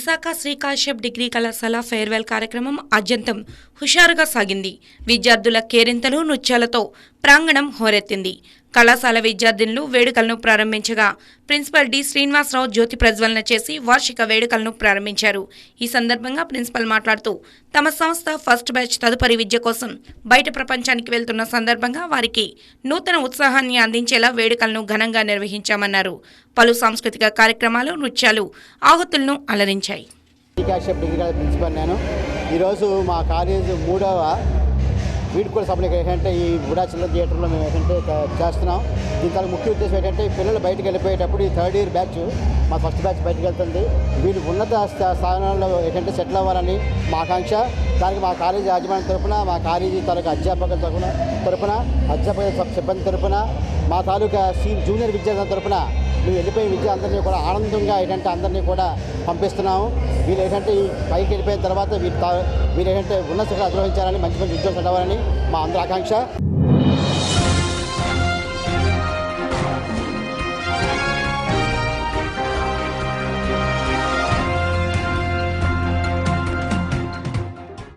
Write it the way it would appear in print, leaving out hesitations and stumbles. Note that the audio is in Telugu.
విశాఖ శ్రీకాశ్యప్ డిగ్రీ కళాశాల ఫేర్వెల్ కార్యక్రమం ఆద్యంతం హుషారుగా సాగింది. విద్యార్థుల కేరింతలు నృత్యాలతో ప్రాంగణం హోరెత్తింది. కళాశాల విద్యార్థినులు వేడుకలను ప్రారంభించగా ప్రిన్సిపల్ డి శ్రీనివాసరావు జ్యోతి ప్రజ్వలన చేసి వార్షిక వేడుకలను ప్రారంభించారు. ఈ సందర్భంగా ప్రిన్సిపల్ మాట్లాడుతూ తమ సంస్థ ఫస్ట్ బ్యాచ్ తదుపరి విద్య కోసం బయట ప్రపంచానికి వెళ్తున్న సందర్భంగా వారికి నూతన ఉత్సాహాన్ని అందించేలా వేడుకలను ఘనంగా నిర్వహించామన్నారు. పలు సాంస్కృతిక కార్యక్రమాలు, నృత్యాలు ఆహుతులను అలరించాయి. ఈరోజు మా కాలేజ్ 3వ వీడ్కోల సభలు ఏంటంటే ఈ బుడా చిల్డ్రన్ థియేటర్లో మేము ఏంటంటే చేస్తున్నాం. దీని ముఖ్య ఉద్దేశం ఏంటంటే పిల్లలు బయటకు వెళ్ళిపోయేటప్పుడు ఈ 3rd ఇయర్ బ్యాచ్ మా ఫస్ట్ బ్యాచ్ బయటకు వెళ్తుంది. వీళ్ళు ఉన్నత స్థానంలో ఏంటంటే సెటిల్ అవ్వాలని మా ఆకాంక్ష. దానికి మా కాలేజీ యాజమాన్యం తరఫున, మా కాలేజీ తాలూకా అధ్యాపకుల తరఫున, అధ్యాపక సిబ్బంది తరఫున, మా తాలూకా జూనియర్ విద్యార్థుల తరఫున మేము వెళ్ళిపోయిన విద్యార్థులందరినీ కూడా ఆనందంగా ఏంటంటే అందరినీ కూడా పంపిస్తున్నాము. వీళ్ళు ఏంటంటే ఈ పైకి వెళ్ళిపోయిన తర్వాత వీళ్ళు ఏంటంటే ఉన్నత శిఖరాలు అధిరోహించాలని, మంచి మంచి ఉద్యోగాలు చదవాలని మా అందరి ఆకాంక్ష.